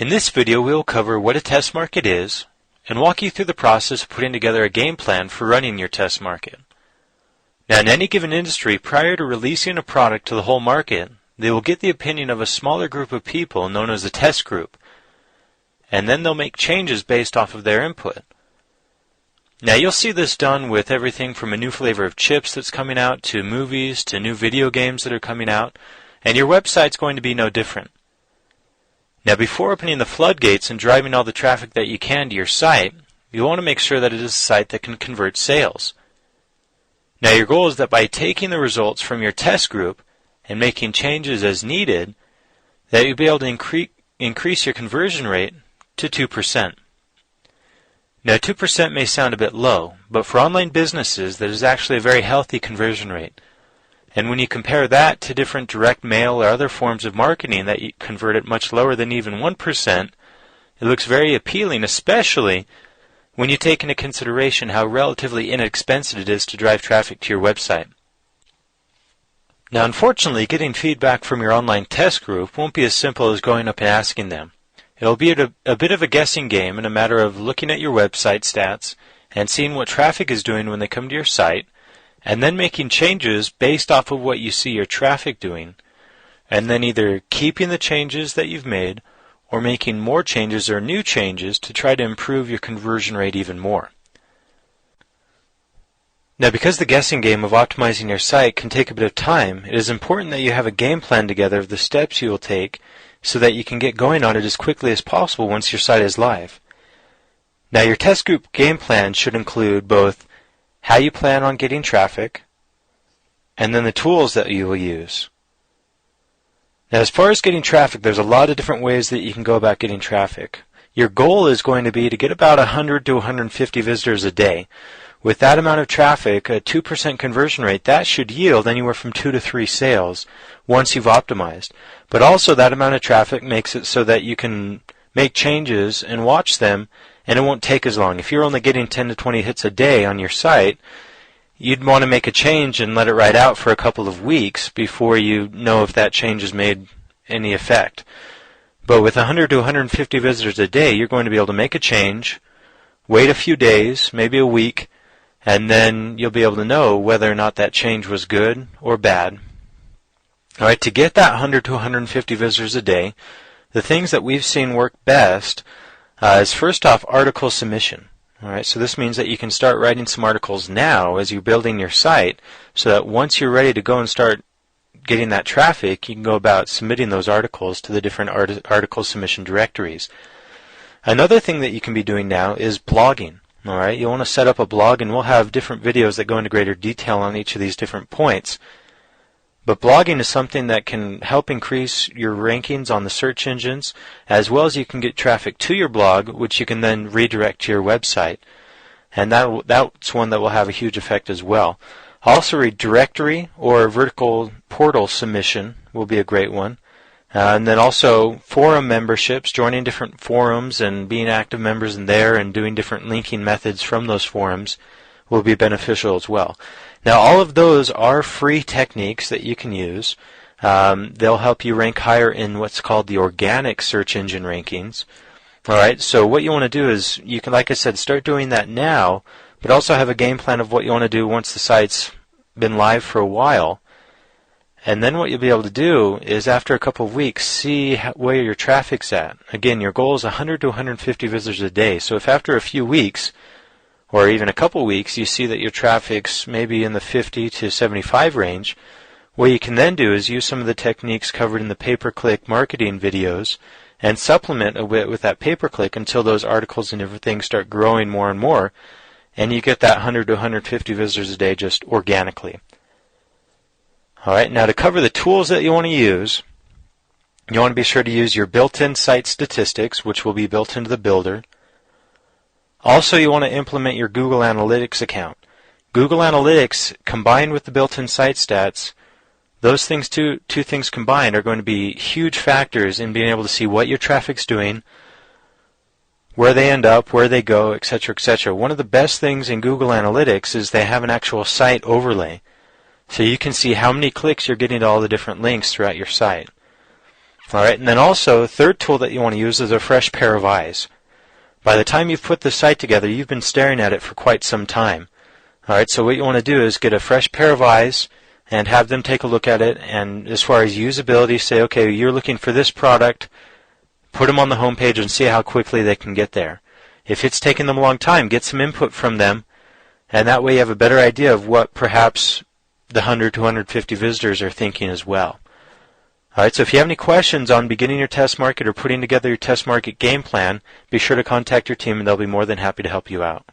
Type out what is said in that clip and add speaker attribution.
Speaker 1: In this video, we will cover what a test market is and walk you through the process of putting together a game plan for running your test market. Now, in any given industry, prior to releasing a product to the whole market, they will get the opinion of a smaller group of people known as a test group, and then they'll make changes based off of their input. Now, you'll see this done with everything from a new flavor of chips that's coming out to movies to new video games that are coming out, and your website's going to be no different. Now, before opening the floodgates and driving all the traffic that you can to your site, you want to make sure that it is a site that can convert sales. Now, your goal is that by taking the results from your test group and making changes as needed, that you'll be able to increase your conversion rate to 2%. Now, 2% may sound a bit low, but for online businesses, that is actually a very healthy conversion rate. And when you compare that to different direct mail or other forms of marketing that you convert at much lower than even 1%, it looks very appealing, especially when you take into consideration how relatively inexpensive it is to drive traffic to your website. Now, unfortunately, getting feedback from your online test group won't be as simple as going up and asking them. It'll be a bit of a guessing game and a matter of looking at your website stats and seeing what traffic is doing when they come to your site, and then making changes based off of what you see your traffic doing, and then either keeping the changes that you've made or making more changes or new changes to try to improve your conversion rate even more. Now, because the guessing game of optimizing your site can take a bit of time, it is important that you have a game plan together of the steps you will take so that you can get going on it as quickly as possible once your site is live. Now, your test group game plan should include both how you plan on getting traffic and then the tools that you will use. Now, as far as getting traffic, there's a lot of different ways that you can go about getting traffic. Your goal is going to be to get about 100 to 150 visitors a day. With that amount of traffic, a 2% conversion rate, that should yield anywhere from 2 to 3 sales once you've optimized. But also that amount of traffic makes it so that you can make changes and watch them, and it won't take as long. If you're only getting 10 to 20 hits a day on your site, you'd want to make a change and let it ride out for a couple of weeks before you know if that change has made any effect. But with 100 to 150 visitors a day, you're going to be able to make a change, wait a few days, maybe a week, and then you'll be able to know whether or not that change was good or bad. All right, to get that 100 to 150 visitors a day, the things that we've seen work best is first off article submission. All right, so this means that you can start writing some articles now as you're building your site so that once you're ready to go and start getting that traffic, you can go about submitting those articles to the different article submission directories. Another thing that you can be doing now is blogging. All right, you want to set up a blog, and we'll have different videos that go into greater detail on each of these different points. But blogging is something that can help increase your rankings on the search engines, as well as you can get traffic to your blog, which you can then redirect to your website. And that's one that will have a huge effect as well. Also, a directory or vertical portal submission will be a great one. And then also forum memberships, joining different forums and being active members in there and doing different linking methods from those forums will be beneficial as well. Now, all of those are free techniques that you can use. They'll help you rank higher in what's called the organic search engine rankings. All right, so what you want to do is you can, like I said, start doing that now, but also have a game plan of what you want to do once the site's been live for a while. And then what you'll be able to do is after a couple of weeks, see where your traffic's at. Again, your goal is 100 to 150 visitors a day. So if after a few weeks, or even a couple weeks, you see that your traffic's maybe in the 50 to 75 range, what you can then do is use some of the techniques covered in the pay-per-click marketing videos and supplement a bit with that pay-per-click until those articles and everything start growing more and more, and you get that 100 to 150 visitors a day just organically. All right, now to cover the tools that you want to use, you want to be sure to use your built-in site statistics, which will be built into the builder. Also, you want to implement your Google Analytics account. Google Analytics, combined with the built-in site stats, those things, two things combined, are going to be huge factors in being able to see what your traffic's doing, where they end up, where they go, etc., etc. One of the best things in Google Analytics is they have an actual site overlay. So you can see how many clicks you're getting to all the different links throughout your site. Alright, and then also, a third tool that you want to use is a fresh pair of eyes. By the time you've put the site together, you've been staring at it for quite some time. Alright, so what you want to do is get a fresh pair of eyes and have them take a look at it, and as far as usability, say, okay, you're looking for this product, put them on the home page and see how quickly they can get there. If it's taking them a long time, get some input from them, and that way you have a better idea of what perhaps the 100 to 150 visitors are thinking as well. Alright, so if you have any questions on beginning your test market or putting together your test market game plan, be sure to contact your team and they'll be more than happy to help you out.